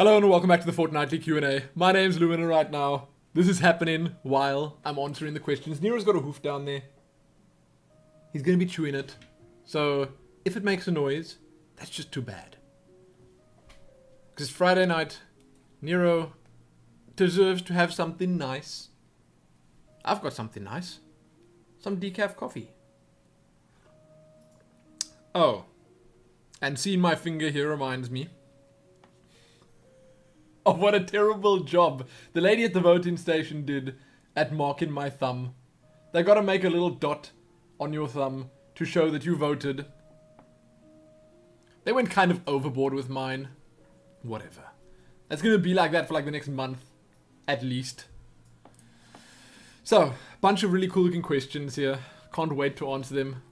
Hello and welcome back to the Fortnightly Q&A. My name's Lumin and right now, this is happening while I'm answering the questions. Nero's got a hoof down there. He's going to be chewing it. So, if it makes a noise, that's just too bad. Because it's Friday night, Nero deserves to have something nice. I've got something nice. Some decaf coffee. Oh, and seeing my finger here reminds me of what a terrible job the lady at the voting station did at marking my thumb. They gotta make a little dot on your thumb to show that you voted. They went kind of overboard with mine. Whatever. It's gonna be like that for like the next month, at least. So, bunch of really cool looking questions here. Can't wait to answer them.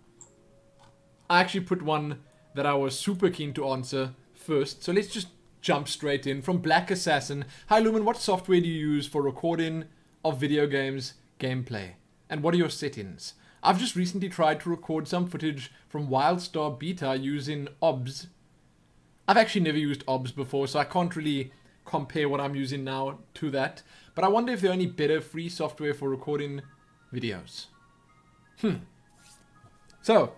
I actually put one that I was super keen to answer first, so let's just jump straight in. From Black Assassin: Hi Lumin, what software do you use for recording of video games gameplay? And what are your settings? I've just recently tried to record some footage from WildStar beta using OBS. I've actually never used OBS before, so I can't really compare what I'm using now to that. But I wonder if there are any better free software for recording videos. So,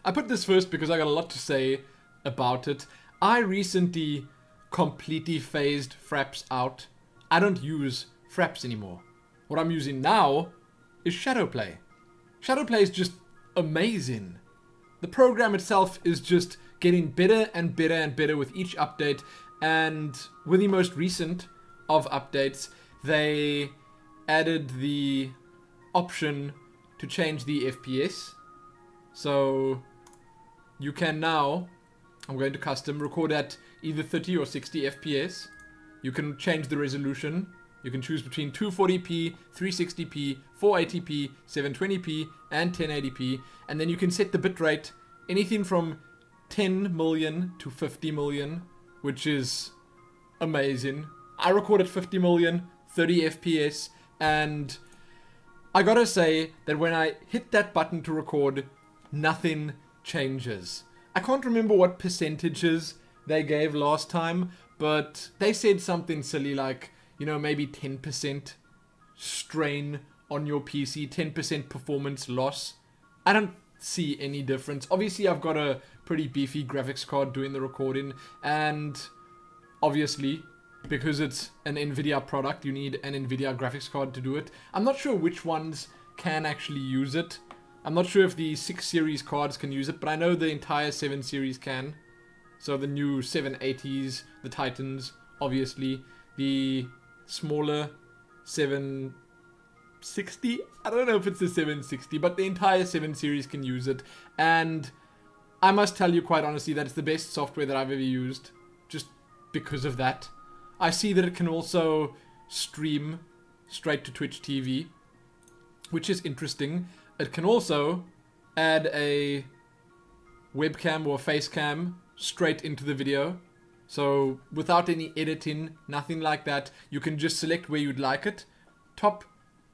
I put this first because I got a lot to say about it. I recently completely phased FRAPS out. I don't use FRAPS anymore. What I'm using now is Shadowplay. Shadowplay is just amazing. The program itself is just getting better and better and better with each update, and with the most recent of updates, they added the option to change the FPS. So you can now, I'm going to custom, record at either 30 or 60 FPS. You can change the resolution. You can choose between 240p, 360p, 480p, 720p, and 1080p. And then you can set the bitrate anything from 10 million to 50 million, which is amazing. I record at 50 million, 30 FPS, and I gotta say that when I hit that button to record, nothing changes. I can't remember what percentages they gave last time, but they said something silly like, you know, maybe 10% strain on your PC, 10% performance loss. I don't see any difference. Obviously, I've got a pretty beefy graphics card doing the recording, and obviously, because it's an NVIDIA product, you need an NVIDIA graphics card to do it. I'm not sure which ones can actually use it. I'm not sure if the 6 series cards can use it, but I know the entire 7 series can. So the new 780s, the Titans, obviously. The smaller 760, I don't know if it's the 760, but the entire 7 series can use it. And I must tell you quite honestly that it's the best software that I've ever used, just because of that. I see that it can also stream straight to Twitch TV, which is interesting. It can also add a webcam or face cam straight into the video. So without any editing, nothing like that, you can just select where you'd like it. Top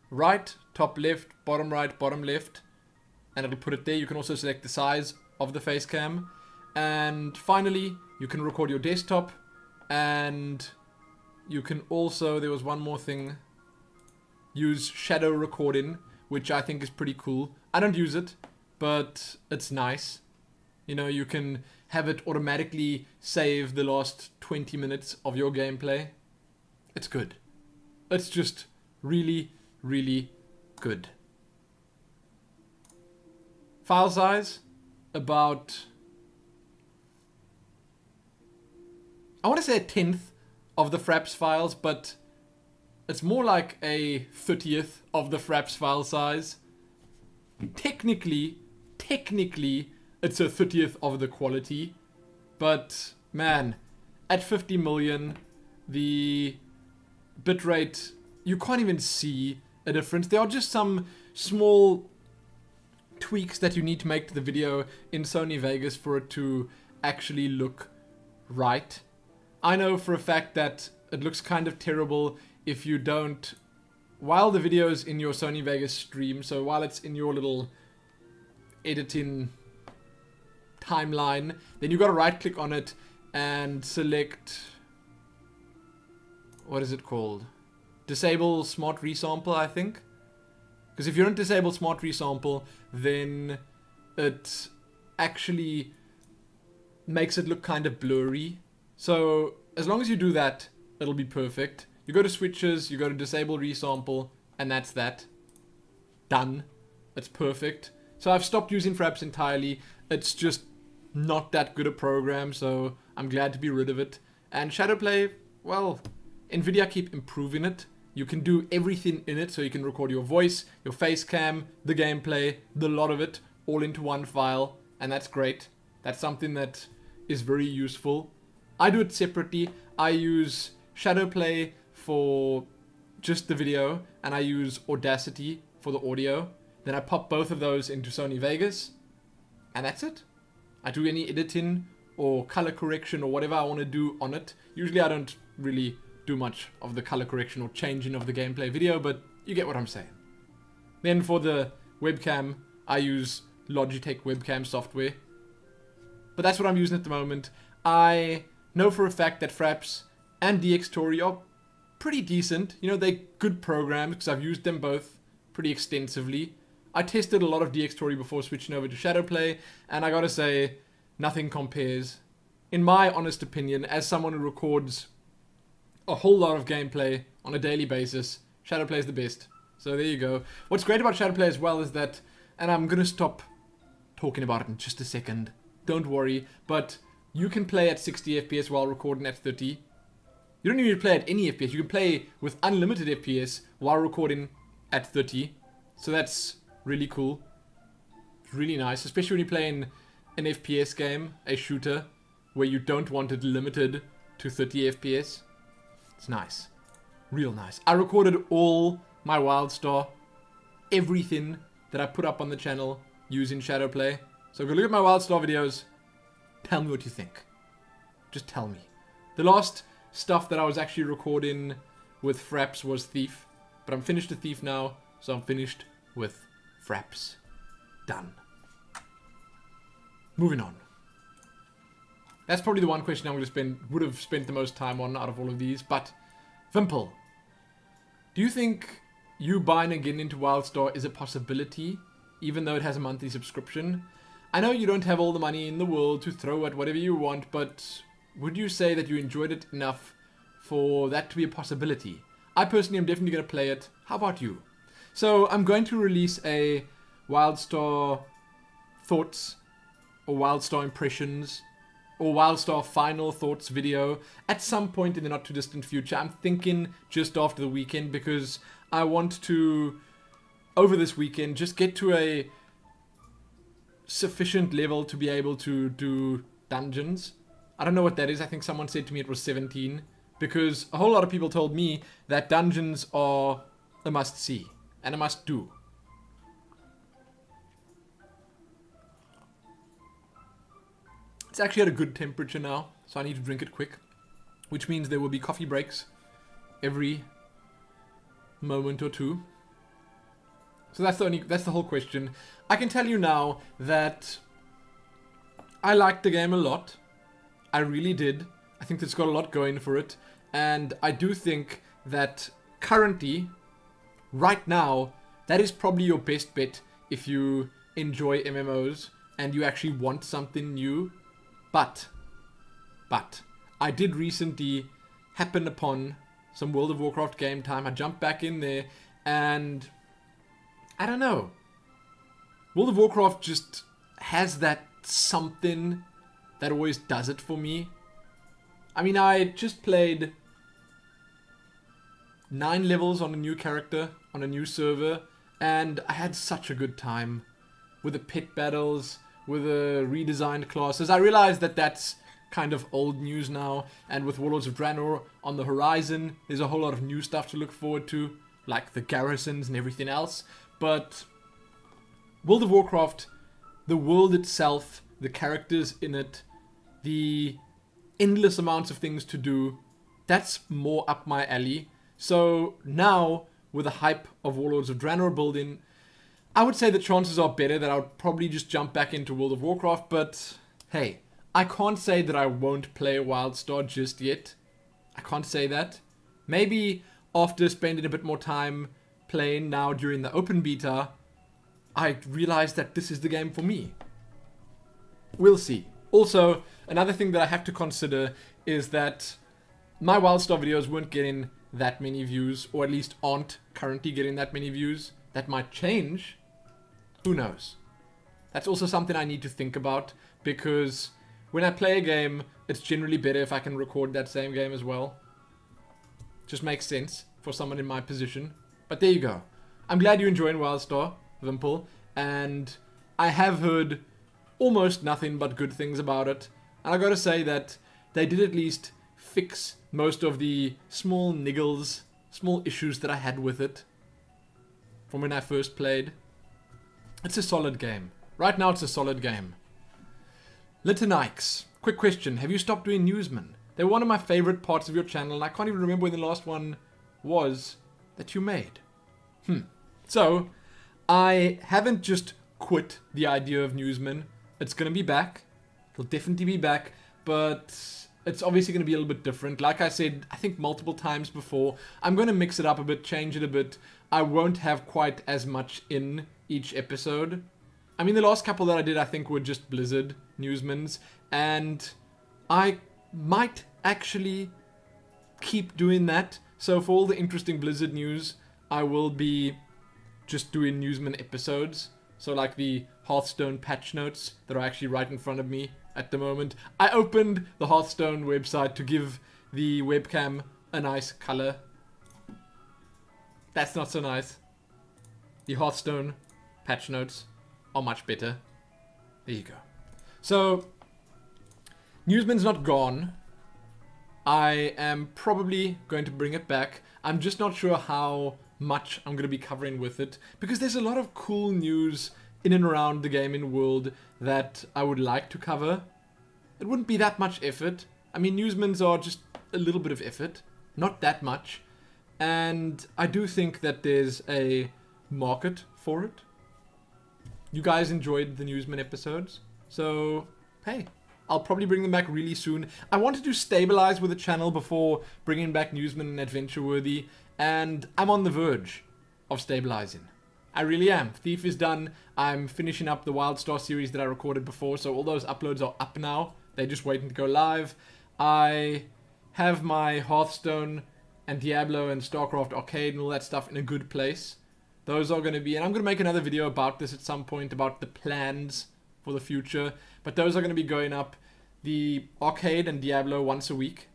right, top left, bottom right, bottom left, and it'll put it there. You can also select the size of the face cam. And finally, you can record your desktop, and you can also, there was one more thing, use shadow recording, which I think is pretty cool. I don't use it, but it's nice. You know, you can have it automatically save the last 20 minutes of your gameplay. It's good. It's just really, really good. File size, about, I want to say a 10th of the FRAPS files, but it's more like a 30th of the FRAPS file size. Technically, it's a 30th of the quality, but man, at 50 million, the bitrate, you can't even see a difference. There are just some small tweaks that you need to make to the video in Sony Vegas for it to actually look right. I know for a fact that it looks kind of terrible if you don't, while the video is in your Sony Vegas stream, so while it's in your little editing timeline, then you got to right click on it and select what is it called? Disable smart resample, I think. Because if you don't disable smart resample, then it actually makes it look kind of blurry. So as long as you do that, it'll be perfect. You go to switches, you go to disable resample, and that's that. Done. It's perfect. So I've stopped using FRAPS entirely. It's just not that good a program, so I'm glad to be rid of it. And Shadowplay, well, Nvidia keep improving it. You can do everything in it, so you can record your voice, your face cam, the gameplay, the lot of it, all into one file, and that's great. That's something that is very useful. I do it separately. I use Shadowplay for just the video, and I use Audacity for the audio. Then I pop both of those into Sony Vegas, and that's it. I do any editing or color correction or whatever I want to do on it. Usually I don't really do much of the color correction or changing of the gameplay video, but you get what I'm saying. Then for the webcam, I use Logitech webcam software. But that's what I'm using at the moment. I know for a fact that FRAPS and DxTory are pretty decent. You know, they're good programs because I've used them both pretty extensively. I tested a lot of DxTory before switching over to Shadowplay, and I gotta say, nothing compares. In my honest opinion, as someone who records a whole lot of gameplay on a daily basis, Shadowplay is the best. So there you go. What's great about Shadowplay as well is that, and I'm gonna stop talking about it in just a second, don't worry, but you can play at 60 FPS while recording at 30. You don't need to play at any FPS, you can play with unlimited FPS while recording at 30. So that's really cool. Really nice, especially when you're playing an FPS game, a shooter, where you don't want it limited to 30 FPS. It's nice. Real nice. I recorded all my WildStar, everything that I put up on the channel using Shadowplay. So go look at my WildStar videos. Tell me what you think. Just tell me. The last stuff that I was actually recording with FRAPS was Thief. But I'm finished with Thief now, so I'm finished with FRAPS. Done. Moving on. That's probably the one question would have spent the most time on out of all of these, but Vimple, do you think you buying again into WildStar is a possibility, even though it has a monthly subscription? I know you don't have all the money in the world to throw at whatever you want, but would you say that you enjoyed it enough for that to be a possibility? I personally am definitely going to play it. How about you? So I'm going to release a WildStar thoughts or WildStar impressions or WildStar final thoughts video at some point in the not too distant future. I'm thinking just after the weekend because I want to, over this weekend, just get to a sufficient level to be able to do dungeons. I don't know what that is. I think someone said to me it was 17 because a whole lot of people told me that dungeons are a must-see and a must-do. It's actually at a good temperature now, so I need to drink it quick, which means there will be coffee breaks every moment or two. So that's the whole question. I can tell you now that I liked the game a lot. I really did. I think it's got a lot going for it, and I do think that currently, right now, that is probably your best bet if you enjoy MMOs and you actually want something new. But, I did recently happen upon some World of Warcraft game time. I jumped back in there, and I don't know. World of Warcraft just has that something that always does it for me. I mean, I just played 9 levels on a new character, on a new server, and I had such a good time with the pit battles, with the redesigned classes. I realize that that's kind of old news now, and with Warlords of Draenor on the horizon, there's a whole lot of new stuff to look forward to, like the garrisons and everything else. But World of Warcraft, the world itself, the characters in it, the endless amounts of things to do, that's more up my alley. So now, with the hype of Warlords of Draenor building, I would say the chances are better that I would probably just jump back into World of Warcraft, but hey, I can't say that I won't play WildStar just yet. I can't say that. Maybe after spending a bit more time playing now during the open beta, I realized that this is the game for me. We'll see. Also, another thing that I have to consider is that my WildStar videos weren't getting that many views, or at least aren't currently getting that many views. That might change. Who knows? That's also something I need to think about, because when I play a game, it's generally better if I can record that same game as well. Just makes sense for someone in my position. But there you go. I'm glad you're enjoying WildStar, Vimple, and I have heard almost nothing but good things about it. And I gotta say that they did at least fix most of the small niggles, small issues that I had with it from when I first played. It's a solid game. Right now it's a solid game. Litonix, quick question. Have you stopped doing Newsmin? They were one of my favorite parts of your channel, and I can't even remember when the last one was that you made. So, I haven't just quit the idea of Newsmin. It's gonna be back. It'll definitely be back, but it's obviously gonna be a little bit different. Like I said, I think multiple times before, I'm gonna mix it up a bit, change it a bit. I won't have quite as much in each episode. I mean, the last couple that I did, I think, were just Blizzard Newsmins, and I might actually keep doing that. So for all the interesting Blizzard news, I will be just doing Newsmin episodes. So like the Hearthstone patch notes that are actually right in front of me at the moment. I opened the Hearthstone website to give the webcam a nice color. That's not so nice. The Hearthstone patch notes are much better. There you go. So, Newsmin's not gone. I am probably going to bring it back. I'm just not sure how much I'm going to be covering with it, because there's a lot of cool news in and around the gaming world that I would like to cover. It wouldn't be that much effort. I mean, Newsmins are just a little bit of effort, not that much. And I do think that there's a market for it. You guys enjoyed the Newsmin episodes, so hey, I'll probably bring them back really soon. I wanted to stabilize with the channel before bringing back Newsmin and Adventure Worthy, and I'm on the verge of stabilizing. I really am. Thief is done. I'm finishing up the WildStar series that I recorded before, so all those uploads are up now. They're just waiting to go live. I have my Hearthstone and Diablo and StarCraft Arcade and all that stuff in a good place. Those are going to be, and I'm going to make another video about this at some point, about the plans for the future. But those are going to be going up. The Arcade and Diablo once a week.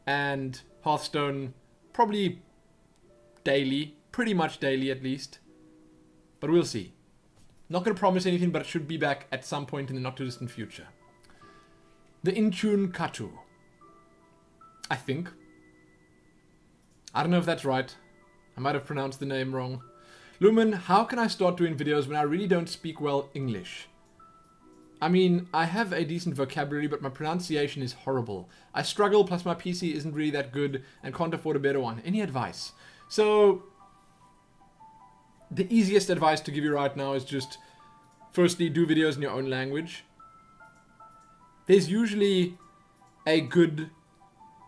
And Hearthstone probably daily. Pretty much daily at least. But we'll see. Not going to promise anything, but it should be back at some point in the not too distant future. The Intune Katu. I think. I don't know if that's right. I might have pronounced the name wrong. Lumin, how can I start doing videos when I really don't speak well English? I mean, I have a decent vocabulary, but my pronunciation is horrible. I struggle, plus my PC isn't really that good and can't afford a better one. Any advice? So, the easiest advice to give you right now is just, firstly, do videos in your own language. There's usually a good,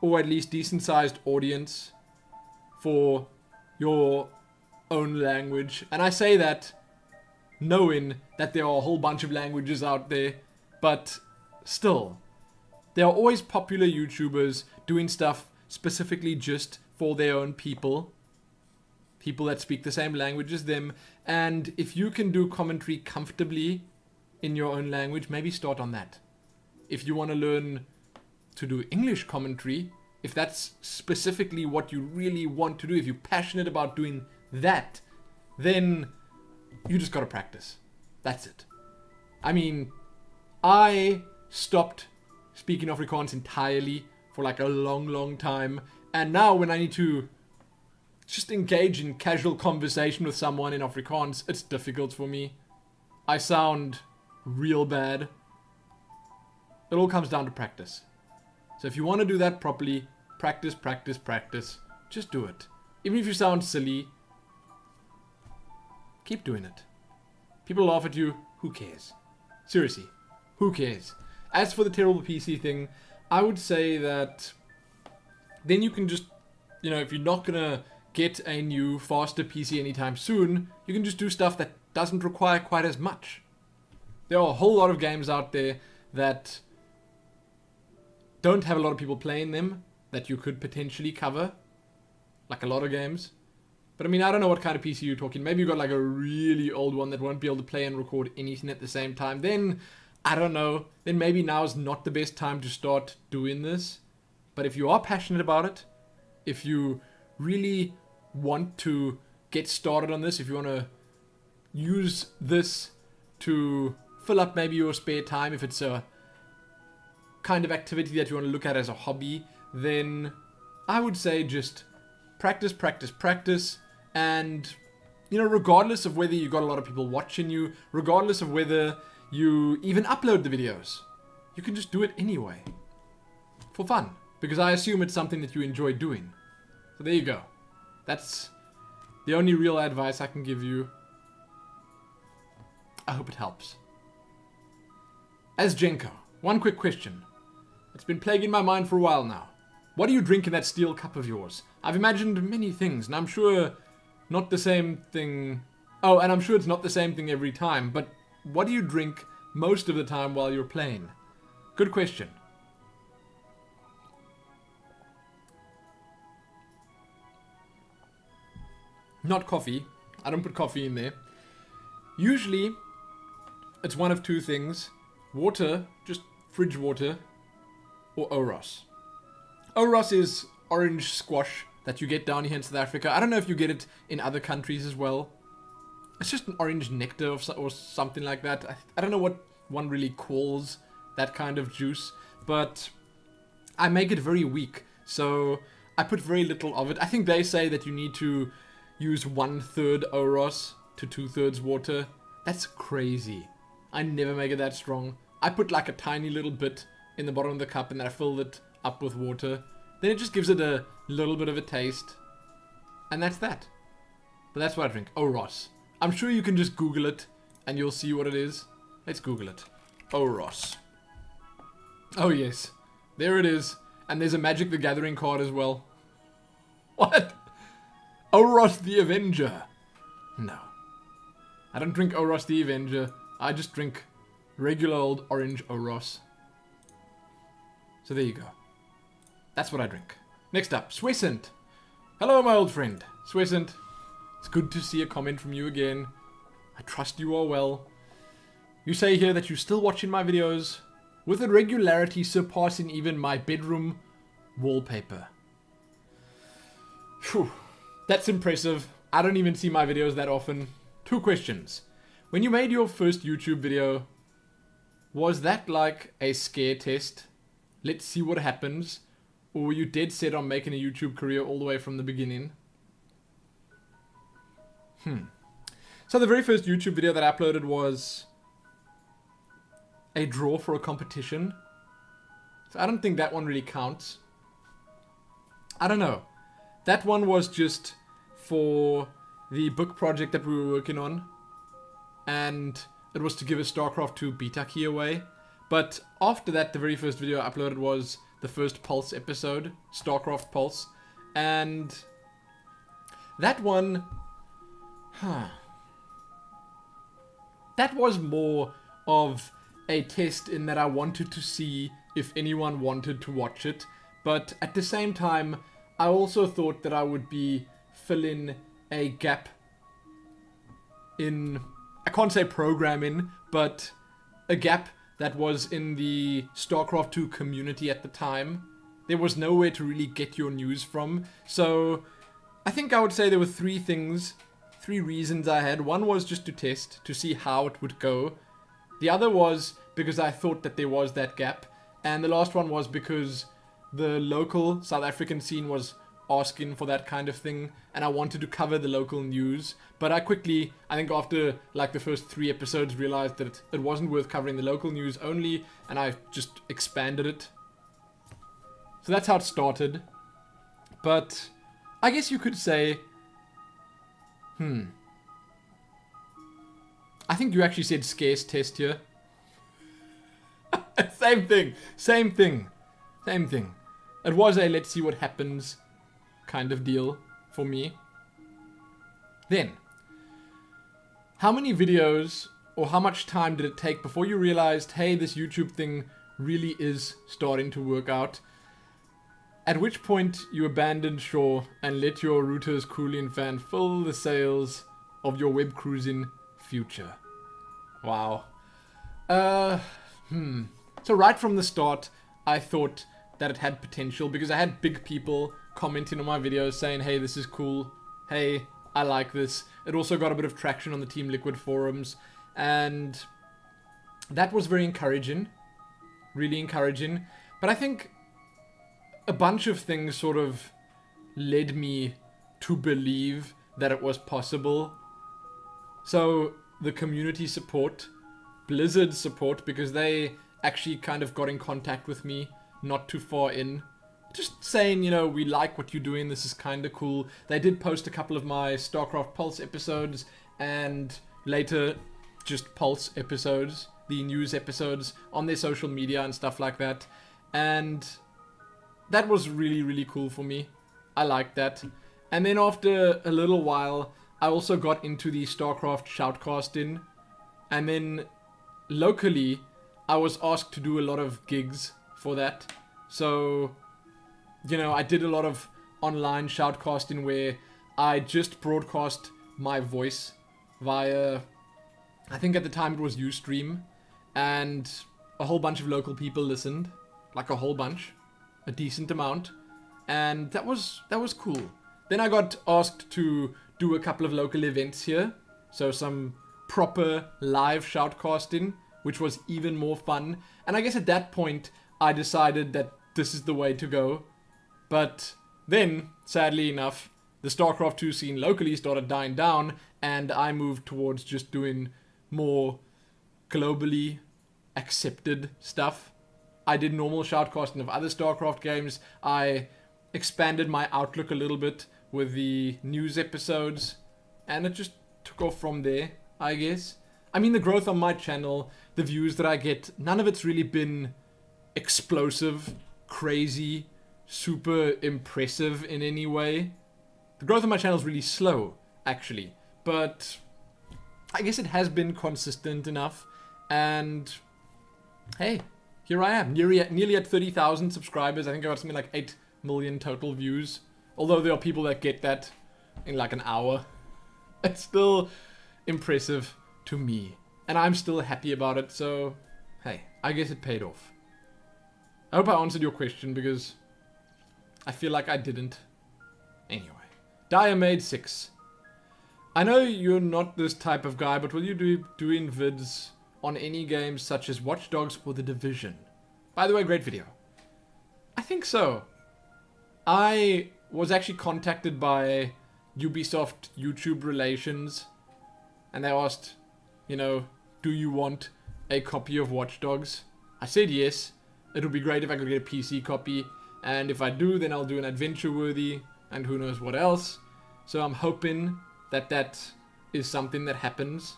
or at least decent-sized audience for your own language, and I say that knowing that there are a whole bunch of languages out there, but still, there are always popular YouTubers doing stuff specifically just for their own people that speak the same language as them, and if you can do commentary comfortably in your own language, maybe start on that. If you want to learn to do English commentary, if that's specifically what you really want to do, if you're passionate about doing that, then you just gotta practice. That's it. I mean, I stopped speaking Afrikaans entirely for like a long time, and now when I need to just engage in casual conversation with someone in Afrikaans, it's difficult for me. I sound real bad. It all comes down to practice. So if you want to do that properly, practice, practice, practice. Just do it. Even if you sound silly, keep doing it. People laugh at you, who cares? Seriously, who cares? As for the terrible PC thing, I would say that then you can just you know, if you're not gonna get a new, faster PC anytime soon, you can just do stuff that doesn't require quite as much. There are a whole lot of games out there that don't have a lot of people playing them that you could potentially cover, like a lot of games. But I mean, I don't know what kind of PC you're talking. Maybe you've got like a really old one that won't be able to play and record anything at the same time. Then, I don't know, then maybe now is not the best time to start doing this. But if you are passionate about it, if you really want to get started on this, if you want to use this to fill up maybe your spare time, if it's a kind of activity that you want to look at as a hobby, then I would say just practice, practice, practice. And, you know, regardless of whether you got a lot of people watching you, regardless of whether you even upload the videos, you can just do it anyway. For fun. Because I assume it's something that you enjoy doing. So there you go. That's the only real advice I can give you. I hope it helps. As Jenko, one quick question. It's been plaguing my mind for a while now. What do you drink in that steel cup of yours? I've imagined many things, and I'm sure not the same thing. Oh, and I'm sure it's not the same thing every time, but what do you drink most of the time while you're playing? Good question. Not coffee. I don't put coffee in there. Usually, it's one of two things. Water, just fridge water, or Oros. Oros is orange squash that you get down here in South Africa. I don't know if you get it in other countries as well. It's just an orange nectar or something like that. I don't know what one really calls that kind of juice, but I make it very weak, so I put very little of it. I think they say that you need to use 1/3 Oros to 2/3 water. That's crazy. I never make it that strong. I put like a tiny little bit in the bottom of the cup and then I fill it up with water. Then it just gives it a little bit of a taste. And that's that. But that's what I drink. Oros. I'm sure you can just Google it and you'll see what it is. Let's Google it. Oros. Oh yes. There it is. And there's a Magic the Gathering card as well. What? Oros the Avenger. No. I don't drink Oros the Avenger. I just drink regular old orange Oros. So there you go. That's what I drink. Next up, Swissant. Hello, my old friend. Swissant. It's good to see a comment from you again. I trust you are well. You say here that you're still watching my videos with a regularity surpassing even my bedroom wallpaper. Phew. That's impressive. I don't even see my videos that often. 2 questions. When you made your first YouTube video, was that like a scare test? Let's see what happens. Or were you dead set on making a YouTube career all the way from the beginning? So the very first YouTube video that I uploaded was a draw for a competition. So I don't think that one really counts. I don't know. That one was just for the book project that we were working on. And it was to give a StarCraft 2 beta key away. But after that, the very first video I uploaded was the first Pulse episode, StarCraft Pulse. And that one, that was more of a test in that I wanted to see if anyone wanted to watch it. But at the same time, I also thought that I would be filling a gap in, I can't say programming, but a gap that was in the StarCraft 2 community at the time. There was nowhere to really get your news from. So I think I would say there were 3 things, 3 reasons I had. One was just to test, to see how it would go. The other was because I thought that there was that gap. And the last one was because the local South African scene was asking for that kind of thing, and I wanted to cover the local news. But I quickly, I think after like the first 3 episodes, realized that it wasn't worth covering the local news only, and I just expanded it. So that's how it started. But I guess you could say, I think you actually said scarce test here. Same thing. It was a let's see what happens kind of deal for me. Then, how many videos or how much time did it take before you realized, hey, this YouTube thing really is starting to work out? At which point you abandoned shore and let your Reuters Cooling fan fill the sails of your web cruising future. Wow. So right from the start, I thought that it had potential because I had big people commenting on my videos saying, hey, this is cool. Hey, I like this. It also got a bit of traction on the Team Liquid forums, and that was very encouraging. Really encouraging. But I think a bunch of things sort of led me to believe that it was possible. So the community support, Blizzard's support, because they actually kind of got in contact with me not too far in, just saying, you know, we like what you're doing, this is kind of cool. They did post a couple of my StarCraft Pulse episodes, and later just Pulse episodes, the news episodes, on their social media and stuff like that. And that was really, really cool for me. I liked that. And then after a little while, I also got into the StarCraft shoutcasting. And then locally, I was asked to do a lot of gigs for that. So, you know, I did a lot of online shoutcasting where I just broadcast my voice via, I think at the time it was Ustream, and a whole bunch of local people listened, like a whole bunch, a decent amount, and that was cool. Then I got asked to do a couple of local events here, so some proper live shoutcasting, which was even more fun. And I guess at that point I decided that this is the way to go. But then, sadly enough, the StarCraft 2 scene locally started dying down, and I moved towards just doing more globally accepted stuff. I did normal shoutcasting of other StarCraft games. I expanded my outlook a little bit with the news episodes, and it just took off from there, I guess. I mean, the growth on my channel, the views that I get, none of it's really been explosive, crazy, super impressive in any way. The growth on my channel is really slow, actually, but I guess it has been consistent enough, and hey, here I am, nearly at 30,000 subscribers. I think I got something like 8 million total views, although there are people that get that in like an hour. It's still impressive to me, and I'm still happy about it, so hey, I guess it paid off. I hope I answered your question, because I feel like I didn't. Anyway, Diamade6. I know you're not this type of guy, but will you be doing vids on any games such as Watchdogs or The Division? By the way, great video. I think so. I was actually contacted by Ubisoft YouTube Relations, and they asked, you know, do you want a copy of Watchdogs? I said yes. It would be great if I could get a PC copy, and if I do, then I'll do an adventure-worthy, and who knows what else. So I'm hoping that that is something that happens,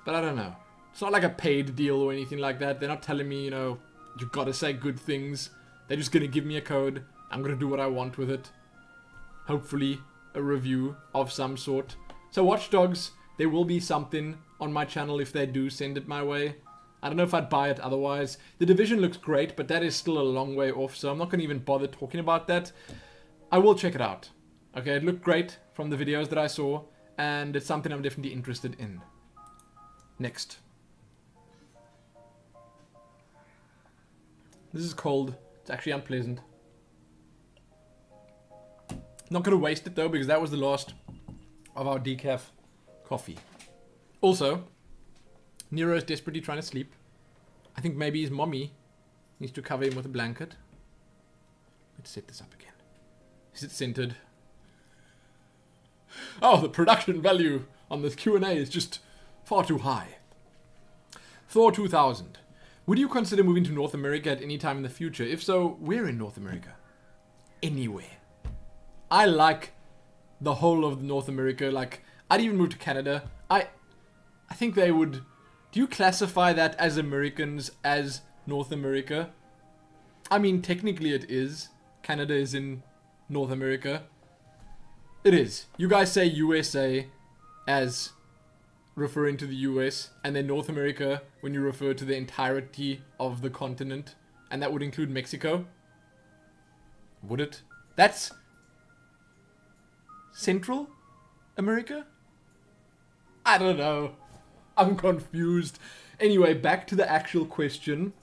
but I don't know. It's not like a paid deal or anything like that. They're not telling me, you know, you've got to say good things. They're just going to give me a code. I'm going to do what I want with it. Hopefully, a review of some sort. So Watchdogs, there will be something on my channel if they do send it my way. I don't know if I'd buy it otherwise. The Division looks great, but that is still a long way off, so I'm not going to even bother talking about that. I will check it out. Okay, it looked great from the videos that I saw, and it's something I'm definitely interested in. Next. This is cold. It's actually unpleasant. Not going to waste it though, because that was the last of our decaf coffee. Also, Nero is desperately trying to sleep. I think maybe his mommy needs to cover him with a blanket. Let's set this up again. Is it centered? Oh, the production value on this Q&A is just far too high. Thor 2000. Would you consider moving to North America at any time in the future? If so, where in North America? Anywhere. I like the whole of North America. Like, I'd even move to Canada. I think they would... Do you classify that as Americans as North America? I mean, technically it is. Canada is in North America. It is. You guys say USA as referring to the US, and then North America when you refer to the entirety of the continent, and that would include Mexico. Would it? That's Central America? I don't know. I'm confused. Anyway, back to the actual question.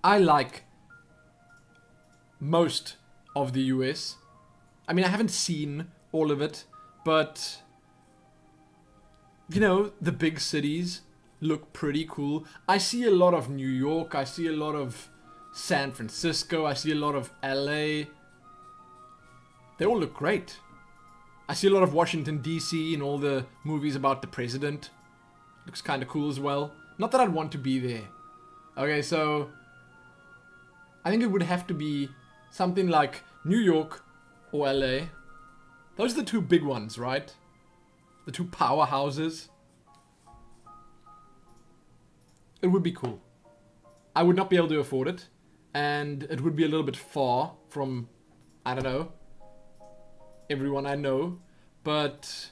I like most of the US. I mean, I haven't seen all of it, but you know, the big cities look pretty cool. I see a lot of New York, I see a lot of San Francisco, I see a lot of LA. They all look great. I see a lot of Washington DC in all the movies about the president. Looks kind of cool as well. Not that I'd want to be there. Okay, so I think it would have to be something like New York or LA. Those are the two big ones, right? The two powerhouses. It would be cool. I would not be able to afford it. And it would be a little bit far from, I don't know, everyone I know. But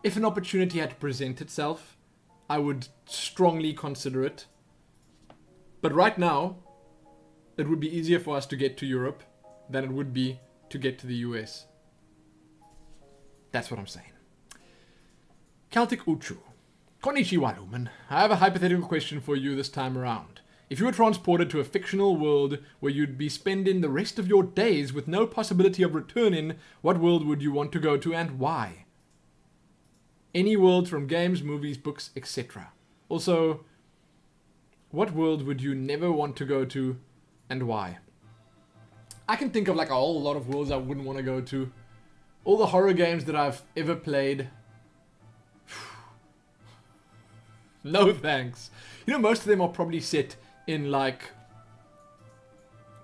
if an opportunity had to present itself, I would strongly consider it. But right now, it would be easier for us to get to Europe than it would be to get to the US. That's what I'm saying. Celtic Uchu. Konnichiwa, Lumin. I have a hypothetical question for you this time around. If you were transported to a fictional world where you'd be spending the rest of your days with no possibility of returning, what world would you want to go to and why? Any world from games, movies, books, etc. Also, what world would you never want to go to and why? I can think of like a whole lot of worlds I wouldn't want to go to. All the horror games that I've ever played. No thanks. You know, most of them are probably set in like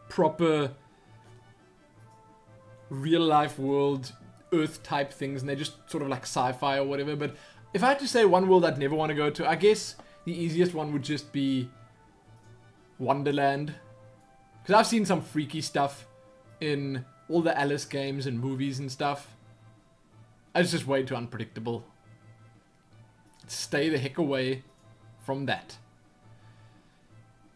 proper real life world Earth type things, and they're just sort of like sci-fi or whatever. But if I had to say one world I'd never want to go to, I guess the easiest one would just be Wonderland. Because I've seen some freaky stuff in all the Alice games and movies and stuff. It's just way too unpredictable. Stay the heck away from that.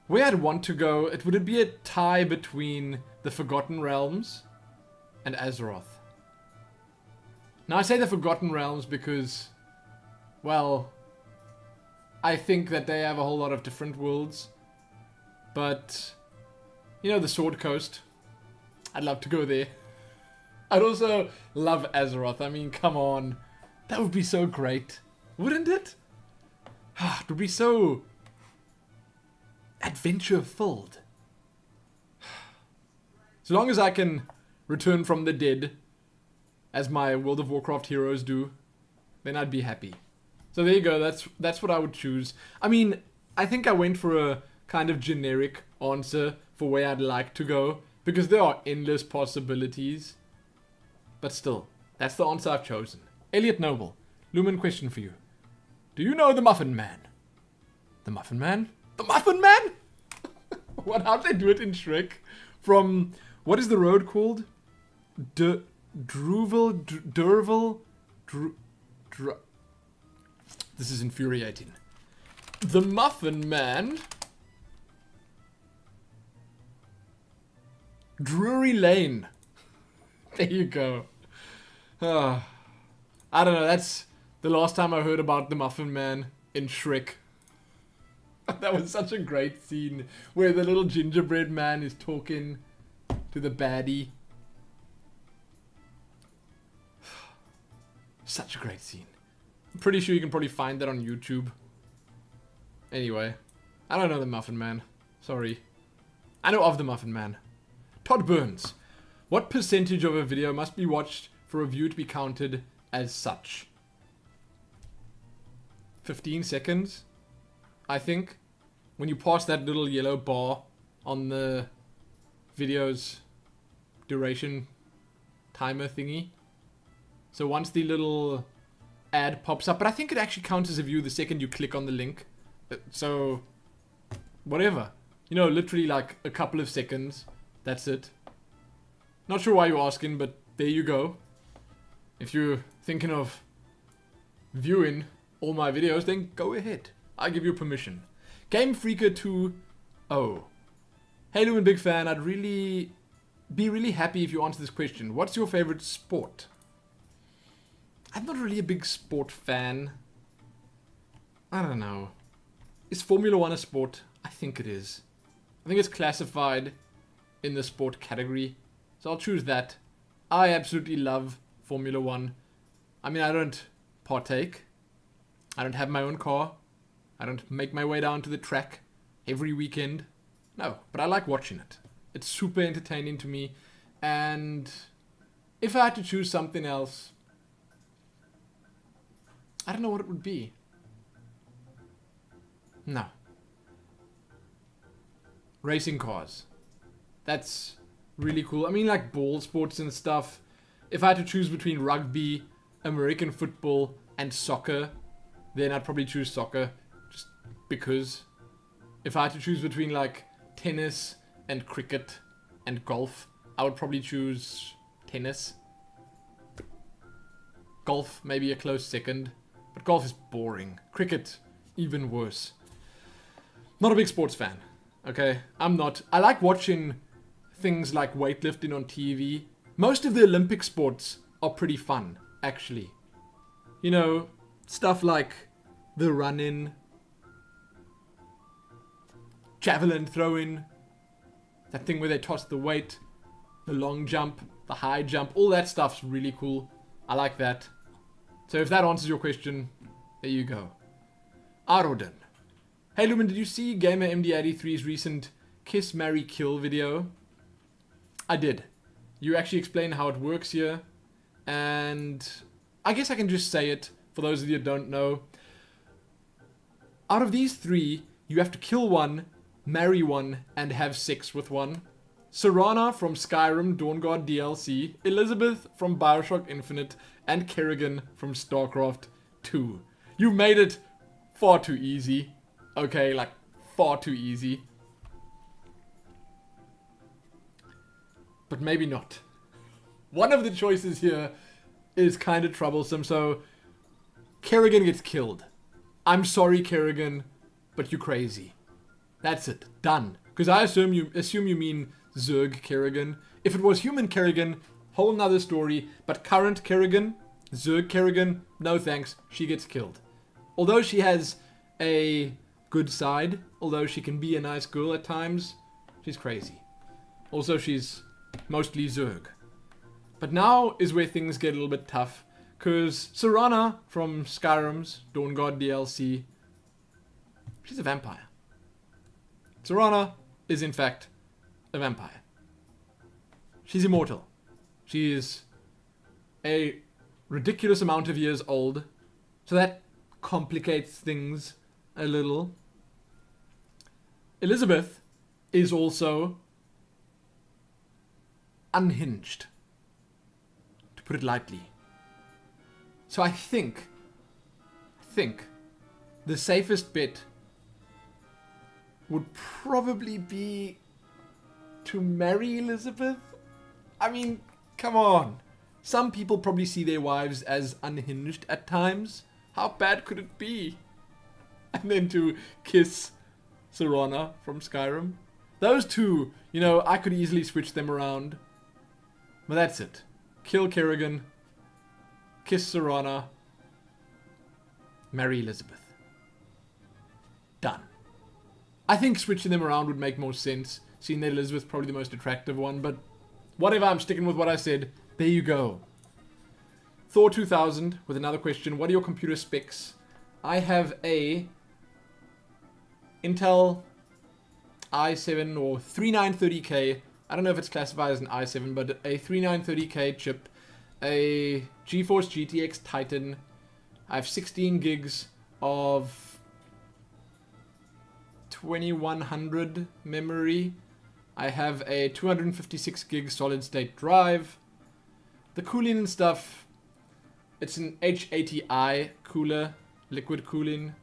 Where I'd want to go, would it be a tie between the Forgotten Realms and Azeroth? Now I say the Forgotten Realms because, well, I think that they have a whole lot of different worlds. But, you know, the Sword Coast, I'd love to go there. I'd also love Azeroth. I mean, come on. That would be so great. Wouldn't it? It would be so adventure-filled. As long as I can return from the dead, as my World of Warcraft heroes do, then I'd be happy. So there you go. That's what I would choose. I mean, I think I went for a kind of generic answer for where I'd like to go, because there are endless possibilities. But still, that's the answer I've chosen. Elliot Noble, Lumin, question for you. Do you know the Muffin Man? The Muffin Man? The Muffin Man? What? How'd they do it in Shrek? From, what is the road called? Druville? This is infuriating. The Muffin Man. Drury Lane. There you go. I don't know, that's the last time I heard about the Muffin Man in Shrek. That was such a great scene where the little gingerbread man is talking to the baddie. Such a great scene. I'm pretty sure you can probably find that on YouTube. Anyway, I don't know the Muffin Man. Sorry. I know of the Muffin Man. Todd Burns. What percentage of a video must be watched for a view to be counted as such? 15 seconds, I think. When you pass that little yellow bar on the video's duration timer thingy. So once the little ad pops up, but I think it actually counts as a view the second you click on the link. So, whatever. You know, literally like a couple of seconds. That's it. Not sure why you're asking, but there you go. If you're thinking of viewing all my videos, then go ahead. I give you permission. Game Freaker 2. Oh. Hey Lumin, big fan. I'd be really happy if you answer this question. What's your favorite sport? I'm not really a big sport fan. I don't know. Is Formula 1 a sport? I think it is. I think it's classified in the sport category. So I'll choose that. I absolutely love Formula 1. I mean, I don't partake. I don't have my own car. I don't make my way down to the track every weekend. No, but I like watching it. It's super entertaining to me. And if I had to choose something else, I don't know what it would be. No. Racing cars. That's really cool. I mean, like ball sports and stuff. If I had to choose between rugby, American football, and soccer, then I'd probably choose soccer. Just because. If I had to choose between like tennis and cricket and golf, I would probably choose tennis. Golf, maybe a close second. But golf is boring. Cricket, even worse. Not a big sports fan. Okay, I'm not. I like watching things like weightlifting on TV. Most of the Olympic sports are pretty fun, actually. You know, stuff like the run-in, javelin throwing, that thing where they toss the weight, the long jump, the high jump, all that stuff's really cool. I like that. So if that answers your question, there you go. Arodin. Hey Lumin, did you see Gamer MD83's recent Kiss, Marry, Kill video? I did. You actually explain how it works here. And I guess I can just say it for those of you who don't know. Out of these three, you have to kill one, marry one, and have sex with one. Serana from Skyrim Dawnguard DLC, Elizabeth from Bioshock Infinite, and Kerrigan from StarCraft 2. You made it far too easy. Okay, like, far too easy. But maybe not. One of the choices here is kind of troublesome, so Kerrigan gets killed. I'm sorry, Kerrigan, but you're crazy. That's it. Done. Because I assume you mean Zerg Kerrigan. If it was human Kerrigan, whole nother story. But current Kerrigan, Zerg Kerrigan, no thanks. She gets killed. Although she has a good side, although she can be a nice girl at times, she's crazy. Also, she's mostly Zerg. But now is where things get a little bit tough. Because Serana from Skyrim's Dawnguard DLC, she's a vampire. Serana is in fact a vampire. She's immortal. She is a ridiculous amount of years old. So that complicates things a little. Elizabeth is also unhinged, to put it lightly. So I think the safest bet would probably be to marry Elizabeth. I mean, come on. Some people probably see their wives as unhinged at times. How bad could it be? And then to kiss Serana from Skyrim. Those two, you know, I could easily switch them around. But that's it. Kill Kerrigan. Kiss Serana. Marry Elizabeth. Done. I think switching them around would make more sense, seeing that Elizabeth's probably the most attractive one, but whatever, I'm sticking with what I said. There you go. Thor 2000 with another question. What are your computer specs? I have a Intel i7 or 3930K. I don't know if it's classified as an i7, but a 3930K chip. A GeForce GTX Titan. I have 16 gigs of 2100 memory. I have a 256 gig solid state drive. The cooling and stuff, it's an H80i cooler, liquid cooling.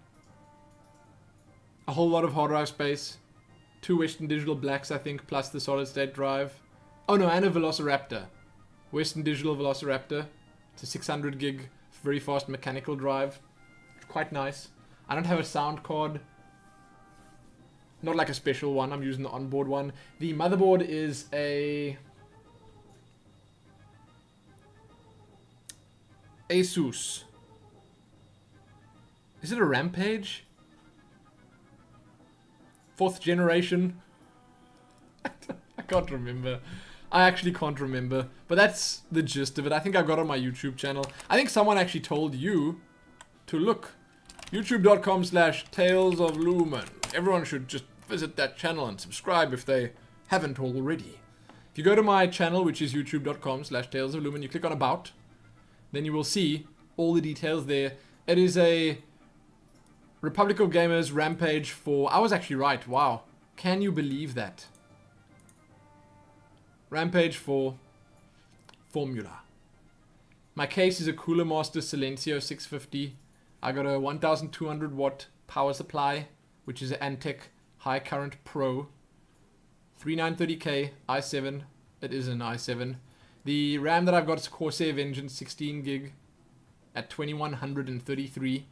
A whole lot of hard drive space. 2 Western Digital Blacks, I think, plus the solid state drive. Oh no, and a Velociraptor. Western Digital Velociraptor. It's a 600 gig, very fast mechanical drive. Quite nice. I don't have a sound card. Not like a special one, I'm using the onboard one. The motherboard is a Asus. Is it a Rampage? 4th generation? I can't remember. I actually can't remember. But that's the gist of it. I think I got it on my YouTube channel. I think someone actually told you to look. YouTube.com/Tales of Lumin. Everyone should just visit that channel and subscribe if they haven't already. If you go to my channel, which is youtube.com/Tales of Lumin, you click on About, then you will see all the details there. It is a Republic of Gamers Rampage 4. I was actually right. Wow. Can you believe that? Rampage 4 Formula. My case is a Cooler Master Silencio 650. I got a 1200 watt power supply, which is an Antec High Current Pro. 3930K i7. It is an i7. The RAM that I've got is Corsair Vengeance 16 gig at 2133.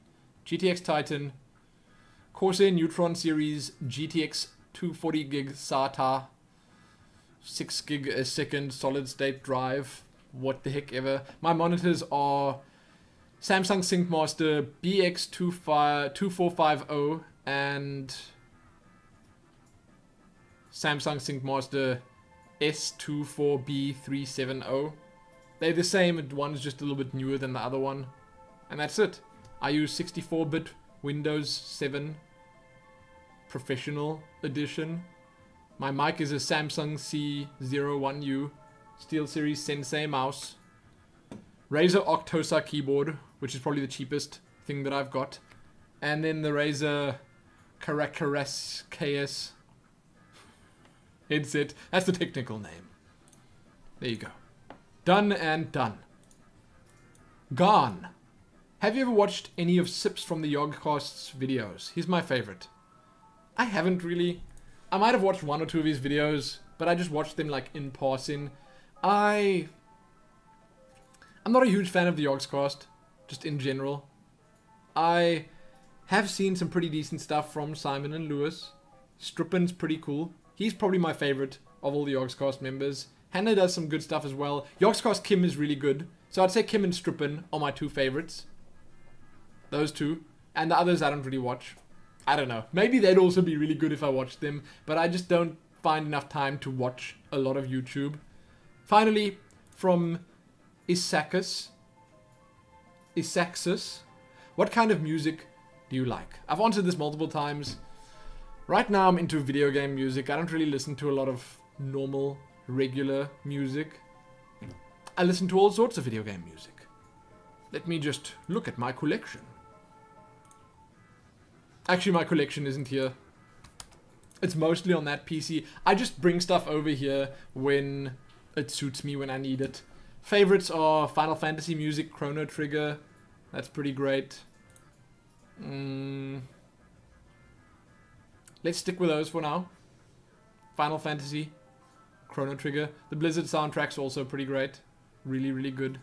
GTX Titan. Corsair Neutron Series GTX 240 gig SATA. 6 gig a second solid state drive. What the heck ever. My monitors are Samsung SyncMaster BX2450 and Samsung SyncMaster S24B370. They're the same, one's just a little bit newer than the other one. And that's it. I use 64-bit Windows 7 Professional Edition. My mic is a Samsung C01U SteelSeries Sensei mouse. Razer Octosa keyboard, which is probably the cheapest thing that I've got. And then the Razer Caracaras KS headset. That's the technical name. There you go. Done and done. Gone. Have you ever watched any of Sips from the Yogscast's videos? He's my favorite. I haven't really. I might have watched one or two of his videos, but I just watched them like in passing. I'm not a huge fan of the Yogscast, just in general. I have seen some pretty decent stuff from Simon and Lewis. Strippin's pretty cool. He's probably my favorite of all the Yogscast members. Hannah does some good stuff as well. Yogscast Kim is really good. So I'd say Kim and Strippin are my two favorites. Those two. And the others I don't really watch. I don't know. Maybe they'd also be really good if I watched them. But I just don't find enough time to watch a lot of YouTube. Finally, from Isaxus. What kind of music do you like? I've answered this multiple times. Right now I'm into video game music. I don't really listen to a lot of normal, regular music. I listen to all sorts of video game music. Let me just look at my collection. Actually, my collection isn't here. It's mostly on that PC. I just bring stuff over here when it suits me, when I need it. Favorites are Final Fantasy music, Chrono Trigger. That's pretty great. Let's stick with those for now. Final Fantasy, Chrono Trigger. The Blizzard soundtrack's also pretty great. Really, really good.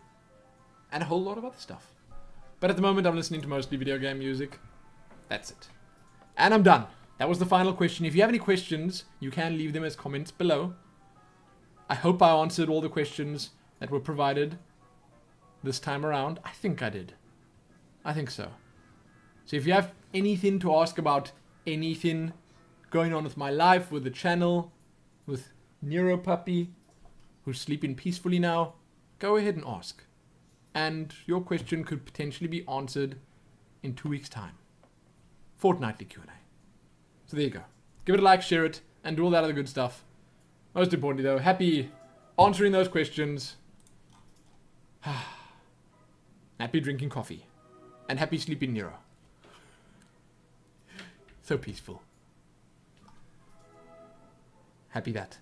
And a whole lot of other stuff. But at the moment I'm listening to mostly video game music. That's it. And I'm done. That was the final question. If you have any questions, you can leave them as comments below. I hope I answered all the questions that were provided this time around. I think I did. I think so. So if you have anything to ask about anything going on with my life, with the channel, with Nero Puppy, who's sleeping peacefully now, go ahead and ask. And your question could potentially be answered in 2 weeks' time. Fortnightly Q&A. So there you go. Give it a like, share it, and do all that other good stuff. Most importantly though, happy answering those questions. Happy drinking coffee. And happy sleeping Nero. So peaceful. Happy that.